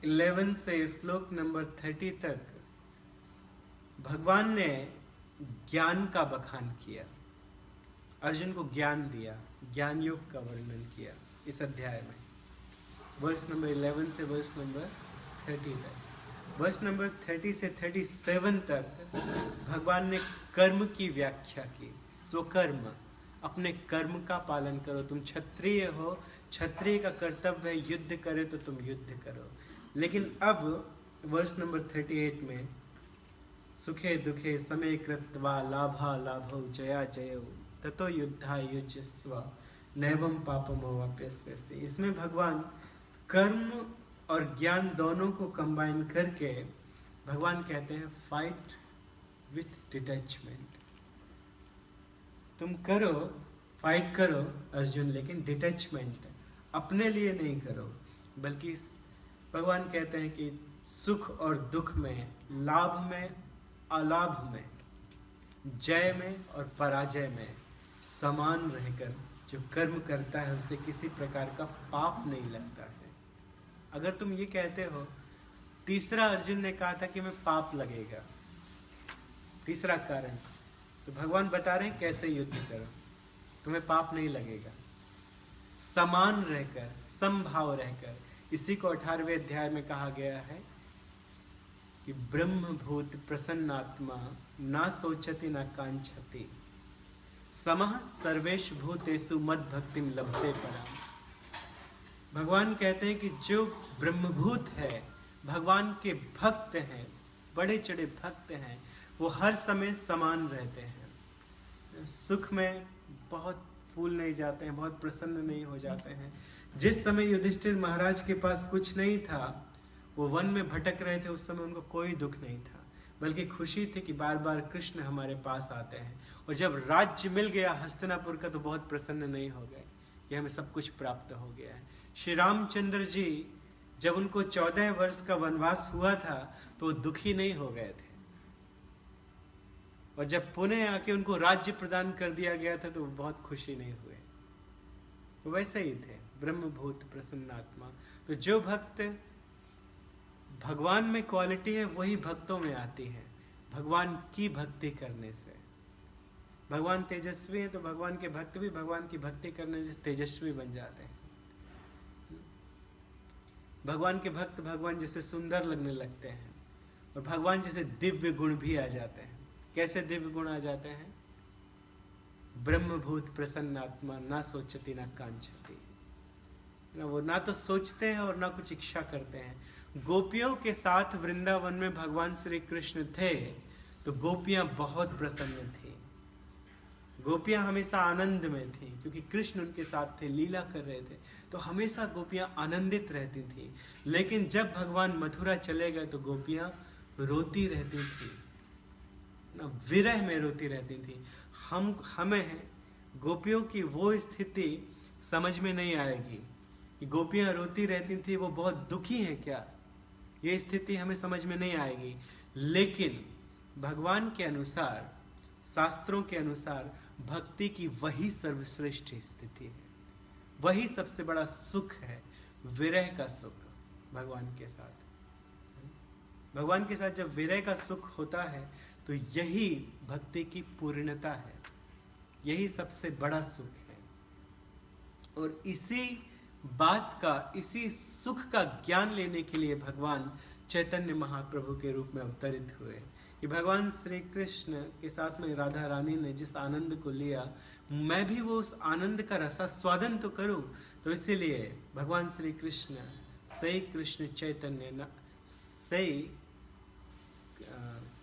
11 से श्लोक नंबर 30 तक भगवान ने ज्ञान का बखान किया, अर्जुन को ज्ञान दिया, ज्ञान योग का वर्णन किया इस अध्याय में, वर्ष नंबर 11 से वर्ष नंबर 30 तक। वर्ष नंबर 30 से 37 तक भगवान ने कर्म की व्याख्या की। स्वकर्म, अपने कर्म का पालन करो। तुम क्षत्रिय हो, क्षत्रिय का कर्तव्य है युद्ध करे तो तुम युद्ध करो। लेकिन अब वर्ष नंबर 38 में सुखे दुखे समे कृत्वा लाभा लाभो जया जयो ततो युद्धाय युज्यस्व नैवं पापमवाप्स्यसि। इसमें भगवान कर्म और ज्ञान दोनों को कंबाइन करके भगवान कहते हैं फाइट विथ डिटैचमेंट। तुम करो, फाइट करो अर्जुन, लेकिन डिटैचमेंट, अपने लिए नहीं करो, बल्कि भगवान कहते हैं कि सुख और दुख में, लाभ में अलाभ में, जय में और पराजय में समान रहकर जो कर्म करता है उसे किसी प्रकार का पाप नहीं लगता है। अगर तुम ये कहते हो, तीसरा अर्जुन ने कहा था कि मैं पाप लगेगा, तीसरा कारण, तो भगवान बता रहे हैं कैसे युद्ध करो, तुम्हें पाप नहीं लगेगा। समान रहकर, समभाव रहकर, इसी को 18वें अध्याय में कहा गया है कि ब्रह्मभूत प्रसन्नात्मा ना सोचति ना कांक्षति समः सर्वेषु भूतेषु मद भक्तिम लभते पराम। भगवान कहते हैं कि जो ब्रह्मभूत है, भगवान के भक्त हैं, बड़े चढ़े भक्त हैं, वो हर समय समान रहते हैं। सुख में बहुत फूल नहीं जाते हैं, बहुत प्रसन्न नहीं हो जाते हैं। जिस समय युधिष्ठिर महाराज के पास कुछ नहीं था, वो वन में भटक रहे थे, उस समय उनको कोई दुख नहीं था, बल्कि खुशी थी कि बार बार कृष्ण हमारे पास आते हैं। और जब राज्य मिल गया हस्तिनापुर का तो बहुत प्रसन्न नहीं हो गए, ये हमें सब कुछ प्राप्त हो गया है। श्री रामचंद्र जी जब उनको 14 वर्ष का वनवास हुआ था तो वो दुखी नहीं हो गए थे, और जब पुनः आके उनको राज्य प्रदान कर दिया गया था तो वो बहुत खुशी नहीं हुए। तो वैसे ही थे ब्रह्मभूत प्रसन्नात्मा। तो जो भक्त, भगवान में क्वालिटी है वही भक्तों में आती है, भगवान की भक्ति करने से। भगवान तेजस्वी है तो भगवान के भक्त भी भगवान की भक्ति करने से तेजस्वी बन जाते हैं। भगवान के भक्त भगवान जैसे सुंदर लगने लगते हैं, और भगवान जैसे दिव्य गुण भी आ जाते हैं। कैसे दिव्य गुण आ जाते हैं? ब्रह्मभूत प्रसन्नात्मा ना सोचती ना कांक्षती, ना वो ना तो सोचते हैं और ना कुछ इच्छा करते हैं। गोपियों के साथ वृंदावन में भगवान श्री कृष्ण थे तो गोपियां बहुत प्रसन्न थी, गोपियां हमेशा आनंद में थी, क्योंकि कृष्ण उनके साथ थे, लीला कर रहे थे, तो हमेशा गोपियां आनंदित रहती थी। लेकिन जब भगवान मथुरा चले गए तो गोपियां रोती रहती थी, विरह में रोती रहती थी। हमें गोपियों की वो स्थिति समझ में नहीं आएगी कि गोपियां रोती रहती थी, वो बहुत दुखी हैं क्या, ये स्थिति हमें समझ में नहीं आएगी। लेकिन भगवान के अनुसार, शास्त्रों के अनुसार भक्ति की वही सर्वश्रेष्ठ स्थिति है, वही सबसे बड़ा सुख है, विरह का सुख। भगवान के साथ जब विरह का सुख होता है तो यही भक्ति की पूर्णता है, यही सबसे बड़ा सुख है। और इसी बात का, इसी सुख का ज्ञान लेने के लिए भगवान चैतन्य महाप्रभु के रूप में अवतरित हुए। कि भगवान श्री कृष्ण के साथ में राधा रानी ने जिस आनंद को लिया, मैं भी वो उस आनंद का रसास्वादन तो करूं। तो इसीलिए भगवान श्री कृष्ण, सही कृष्ण चैतन्य न, सही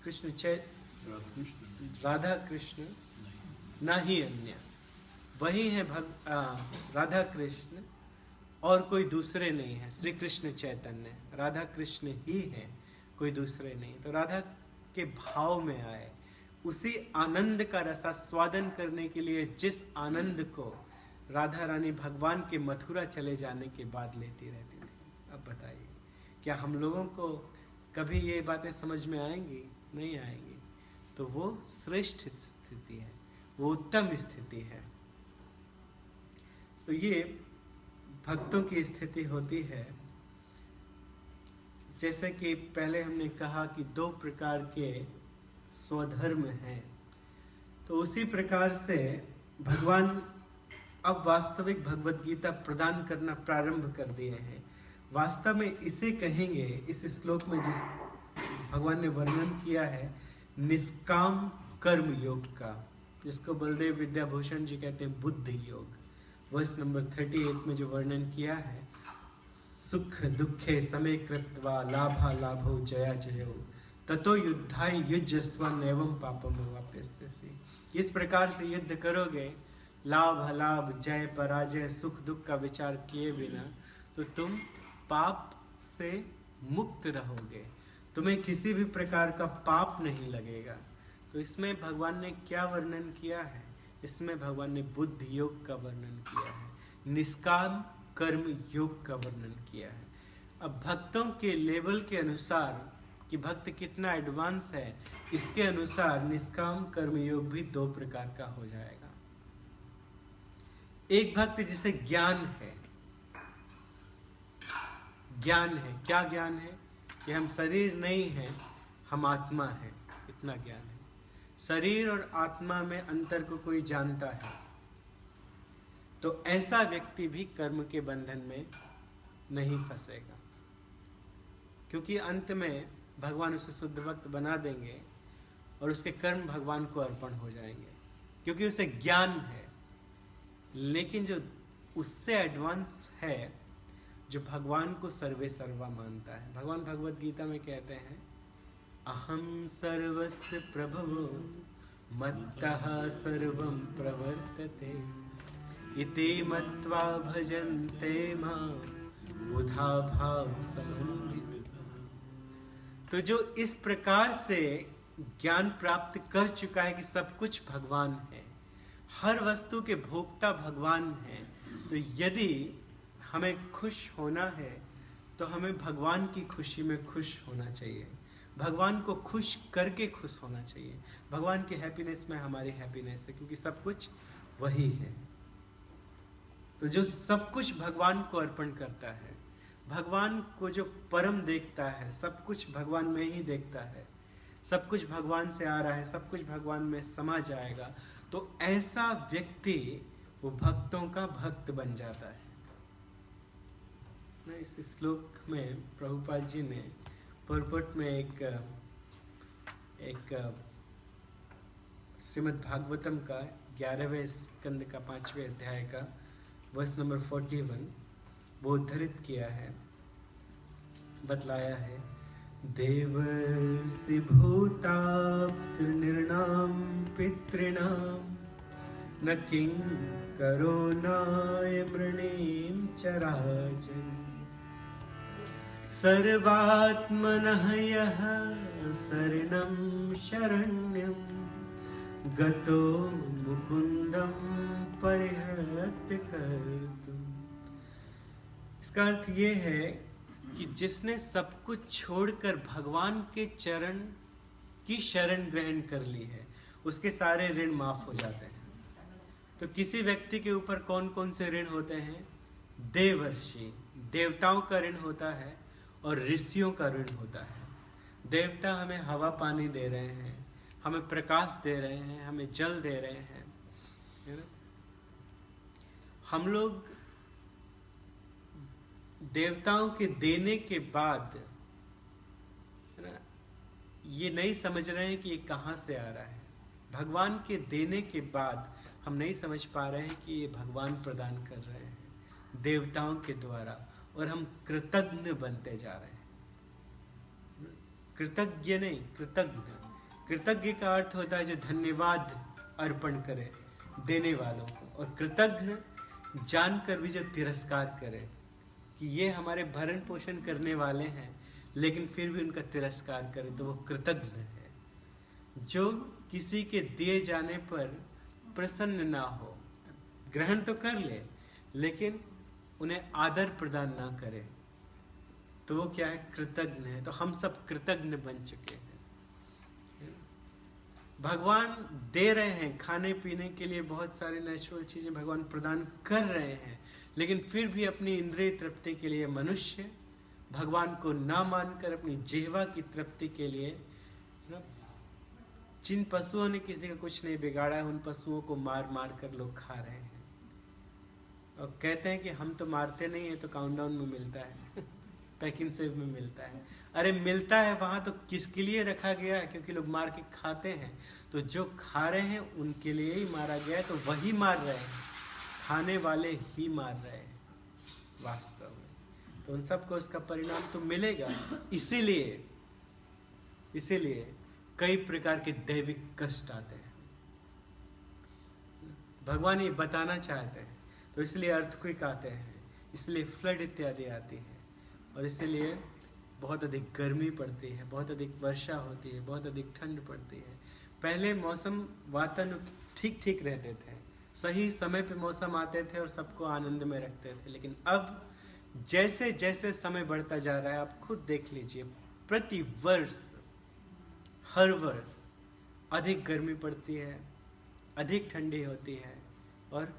कृष्ण राधा कृष्ण न ही अन्य, वही है राधा कृष्ण, और कोई दूसरे नहीं है। श्री कृष्ण चैतन्य राधा कृष्ण ही है, कोई दूसरे नहीं। तो राधा के भाव में आए, उसी आनंद का रसास्वादन करने के लिए जिस आनंद को राधा रानी भगवान के मथुरा चले जाने के बाद लेती रहती थी। अब बताइए, क्या हम लोगों को कभी ये बातें समझ में आएंगी? नहीं आएंगी। तो वो श्रेष्ठ स्थिति है, वो उत्तम स्थिति है। तो ये भक्तों की स्थिति होती है। जैसे कि पहले हमने कहा कि 2 प्रकार के स्वधर्म हैं, तो उसी प्रकार से भगवान अब वास्तविक भगवत गीता प्रदान करना प्रारंभ कर दिए हैं। वास्तव में इसे कहेंगे, इस श्लोक में जिस भगवान ने वर्णन किया है निष्काम कर्म योग का, जिसको बलदेव विद्याभूषण जी कहते हैं बुद्ध योग। वर्ष नंबर 38 में जो वर्णन किया है, सुख दुखे समय कृत्वा लाभा लाभो जया जयो ततो युद्धाय युज्यस्व नैवं पापम वाप्यस्यसि। इस प्रकार से युद्ध करोगे, लाभ अलाभ जय पराजय सुख दुख का विचार किए बिना, तो तुम पाप से मुक्त रहोगे, तुम्हें किसी भी प्रकार का पाप नहीं लगेगा। तो इसमें भगवान ने क्या वर्णन किया है? इसमें भगवान ने बुद्ध योग का वर्णन किया है, निष्काम कर्म योग का वर्णन किया है। अब भक्तों के लेवल के अनुसार कि भक्त कितना एडवांस है, इसके अनुसार निष्काम कर्म योग भी 2 प्रकार का हो जाएगा। एक भक्त जिसे ज्ञान है, क्या ज्ञान है? कि हम शरीर नहीं है, हम आत्मा है, इतना ज्ञान है। शरीर और आत्मा में अंतर को कोई जानता है, तो ऐसा व्यक्ति भी कर्म के बंधन में नहीं फंसेगा, क्योंकि अंत में भगवान उसे शुद्ध भक्त बना देंगे और उसके कर्म भगवान को अर्पण हो जाएंगे, क्योंकि उसे ज्ञान है। लेकिन जो उससे एडवांस है, जो भगवान को सर्वे सर्वा मानता है, भगवान भगवत गीता में कहते हैं अहम सर्वस्य प्रभवो मत्तः सर्वं प्रवर्तते इति मत्वा भजन्ते मां बुधा भाव समन्वितः। तो जो इस प्रकार से ज्ञान प्राप्त कर चुका है कि सब कुछ भगवान है, हर वस्तु के भोक्ता भगवान है, तो यदि हमें खुश होना है तो हमें भगवान की खुशी में खुश होना चाहिए, भगवान को खुश करके खुश होना चाहिए। भगवान की हैप्पीनेस में हमारी हैप्पीनेस है, क्योंकि सब कुछ वही है। तो जो सब कुछ भगवान को अर्पण करता है, भगवान को जो परम देखता है, सब कुछ भगवान में ही देखता है, सब कुछ भगवान से आ रहा है, सब कुछ भगवान में समा जाएगा, तो ऐसा व्यक्ति वो भक्तों का भक्त बन जाता है। इस श्लोक में प्रभुपाद जी ने पुरपट में एक श्रीमद् भागवतम का 11वें स्कंद का 5वें अध्याय का वर्ष नंबर 41 वो उद्धृत किया है, बतलाया है। देवर्षि भूताप्त निर्णाम पितॄणाम न किं करो नाय मृणीम चराचर सर्वात्मनः यः शरणं शरण्यं गतो मुकुंदम परिहृत्य कर्तुम्। इसका अर्थ ये है कि जिसने सब कुछ छोड़कर भगवान के चरण की शरण ग्रहण कर ली है, उसके सारे ऋण माफ हो जाते हैं। तो किसी व्यक्ति के ऊपर कौन कौन से ऋण होते हैं? देवर्षि, देवताओं का ऋण होता है और ऋषियों का ऋण होता है। देवता हमें हवा पानी दे रहे हैं, हमें प्रकाश दे रहे हैं, हमें जल दे रहे हैं, है ना? हम लोग देवताओं के देने के बाद, है ना, ये नहीं समझ रहे हैं कि ये कहाँ से आ रहा है। भगवान के देने के बाद हम नहीं समझ पा रहे हैं कि ये भगवान प्रदान कर रहे हैं देवताओं के द्वारा, और हम कृतज्ञ बनते जा रहे हैं। कृतज्ञ नहीं, कृतज्ञ। कृतज्ञ का अर्थ होता है जो धन्यवाद अर्पण करे, देने वालों को, और कृतज्ञ जानकर भी जो तिरस्कार करे कि ये हमारे भरण पोषण करने वाले हैं लेकिन फिर भी उनका तिरस्कार करे, तो वो कृतज्ञ है। जो किसी के दिए जाने पर प्रसन्न ना हो, ग्रहण तो कर ले लेकिन उन्हें आदर प्रदान ना करे, तो वो क्या है? कृतज्ञ है। तो हम सब कृतज्ञ बन चुके हैं। भगवान दे रहे हैं खाने पीने के लिए, बहुत सारे नेचुरल चीजें भगवान प्रदान कर रहे हैं, लेकिन फिर भी अपनी इंद्रिय तृप्ति के लिए मनुष्य भगवान को ना मानकर अपनी जिह्वा की तृप्ति के लिए, जिन पशुओं ने किसी का कुछ नहीं बिगाड़ा है उन पशुओं को मार मार कर लोग खा रहे हैं, और कहते हैं कि हम तो मारते नहीं है, तो काउंटडाउन में मिलता है पैकिंग सेव में मिलता है। अरे मिलता है वहां तो किसके लिए रखा गया है? क्योंकि लोग मार के खाते हैं, तो जो खा रहे हैं उनके लिए ही मारा गया है, तो वही मार रहे हैं, खाने वाले ही मार रहे हैं वास्तव में। तो उन सबको उसका परिणाम तो मिलेगा। इसीलिए कई प्रकार के दैविक कष्ट आते हैं, भगवान ये बताना चाहते हैं। तो इसलिए अर्थक्वेक आते हैं, इसलिए फ्लड इत्यादि आती है, और इसलिए बहुत अधिक गर्मी पड़ती है, बहुत अधिक वर्षा होती है, बहुत अधिक ठंड पड़ती है। पहले मौसम वातावरण ठीक ठीक रहते थे, सही समय पे मौसम आते थे और सबको आनंद में रखते थे, लेकिन अब जैसे जैसे समय बढ़ता जा रहा है, आप खुद देख लीजिए, प्रति वर्ष हर वर्ष अधिक गर्मी पड़ती है, अधिक ठंडी होती है, और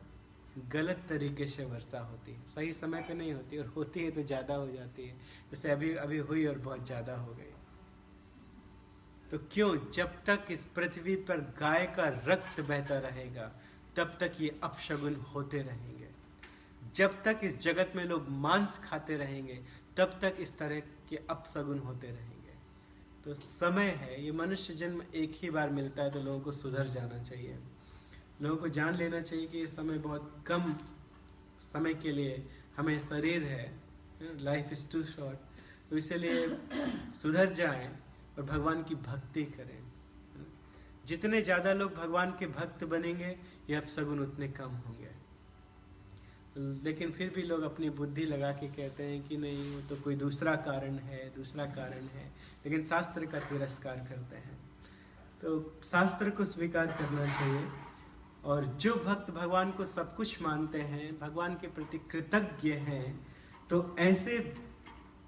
गलत तरीके से वर्षा होती है, सही समय पे नहीं होती, और होती है तो ज़्यादा हो जाती है, जैसे अभी अभी हुई और बहुत ज़्यादा हो गई। तो क्यों? जब तक इस पृथ्वी पर गाय का रक्त बहता रहेगा तब तक ये अपशगुन होते रहेंगे। जब तक इस जगत में लोग मांस खाते रहेंगे तब तक इस तरह के अपशगुन होते रहेंगे। तो समय है, ये मनुष्य जन्म एक ही बार मिलता है, तो लोगों को सुधर जाना चाहिए, लोगों को जान लेना चाहिए कि ये समय बहुत कम समय के लिए हमें शरीर है, लाइफ इज टू शॉर्ट, तो इसलिए सुधर जाएं और भगवान की भक्ति करें। जितने ज़्यादा लोग भगवान के भक्त बनेंगे, ये अपशगुन उतने कम होंगे। लेकिन फिर भी लोग अपनी बुद्धि लगा के कहते हैं कि नहीं, वो तो कोई दूसरा कारण है, लेकिन शास्त्र का तिरस्कार करते हैं। तो शास्त्र को स्वीकार करना चाहिए, और जो भक्त भगवान को सब कुछ मानते हैं, भगवान के प्रति कृतज्ञ हैं, तो ऐसे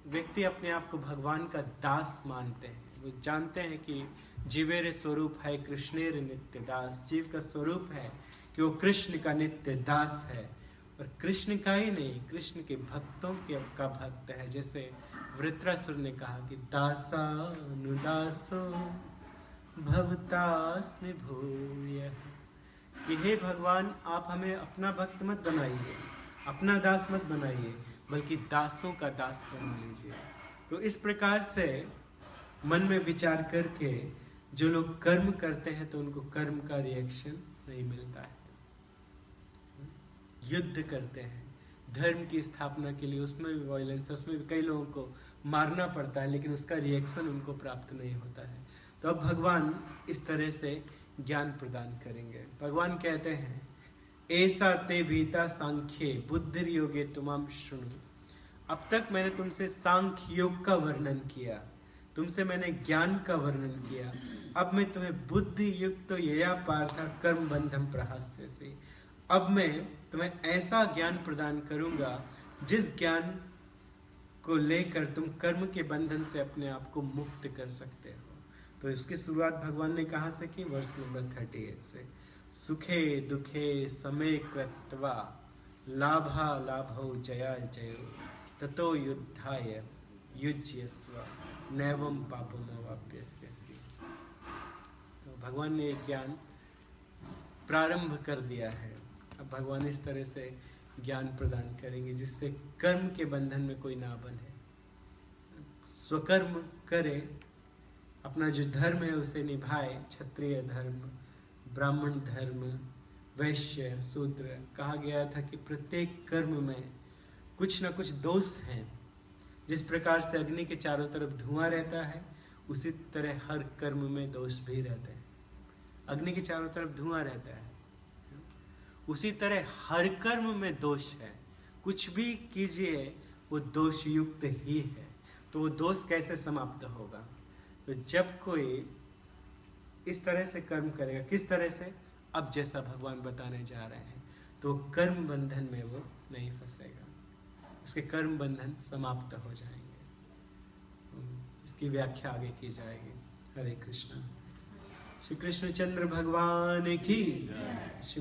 व्यक्ति अपने आप को भगवान का दास मानते हैं। वो जानते हैं कि जीवेरे स्वरूप है कृष्णेर नित्य दास, जीव का स्वरूप है कि वो कृष्ण का नित्य दास है, और कृष्ण का ही नहीं, कृष्ण के भक्तों के का भक्त है। जैसे वृत्रासुर ने कहा कि दासानुदासो भवतास्मि भूयः, कि हे भगवान, आप हमें अपना भक्त मत बनाइए, अपना दास मत बनाइए, बल्कि दासों का दास बना लीजिए। तो इस प्रकार से मन में विचार करके जो लोग कर्म करते हैं तो उनको कर्म का रिएक्शन नहीं मिलता है। युद्ध करते हैं धर्म की स्थापना के लिए, उसमें भी वायलेंस है, उसमें भी कई लोगों को मारना पड़ता है, लेकिन उसका रिएक्शन उनको प्राप्त नहीं होता है। तो अब भगवान इस तरह से ज्ञान प्रदान करेंगे। भगवान कहते हैं, ऐसा ते भीता सांख्ये बुद्धि योगे तुमाम शृणु। अब तक मैंने तुमसे सांख्य योग का वर्णन किया, तुमसे मैंने ज्ञान का वर्णन किया, अब मैं तुम्हें बुद्धि युक्त तो यया पार्था कर्म बंधम प्रहास्य से, अब मैं तुम्हें ऐसा ज्ञान प्रदान करूंगा जिस ज्ञान को लेकर तुम कर्म के बंधन से अपने आप को मुक्त कर सकते हो। तो इसकी शुरुआत भगवान ने कहाँ से की? वर्ष नंबर 38 से। सुखे दुखे समय कृत्वा लाभा लाभो जया जयो ततो युद्धाय युज्यस्व नैवं पापमवाप्यस्यसि। तो भगवान ने एक ज्ञान प्रारंभ कर दिया है। अब भगवान इस तरह से ज्ञान प्रदान करेंगे जिससे कर्म के बंधन में कोई ना बने, स्वकर्म करे, अपना जो धर्म है उसे निभाए। क्षत्रिय धर्म, ब्राह्मण धर्म, वैश्य, शूद्र, कहा गया था कि प्रत्येक कर्म में कुछ न कुछ दोष हैं। जिस प्रकार से अग्नि के चारों तरफ धुआं रहता है, उसी तरह हर कर्म में दोष भी रहते हैं। अग्नि के चारों तरफ धुआं रहता है, उसी तरह हर कर्म में दोष है। कुछ भी कीजिए वो दोष युक्त ही है। तो वो दोष कैसे समाप्त होगा? तो जब कोई इस तरह से कर्म करेगा, किस तरह से, अब जैसा भगवान बताने जा रहे हैं, तो कर्म बंधन में वो नहीं फंसेगा, उसके कर्म बंधन समाप्त हो जाएंगे। इसकी व्याख्या आगे की जाएगी। हरे कृष्णा। श्री कृष्णचंद्र भगवान की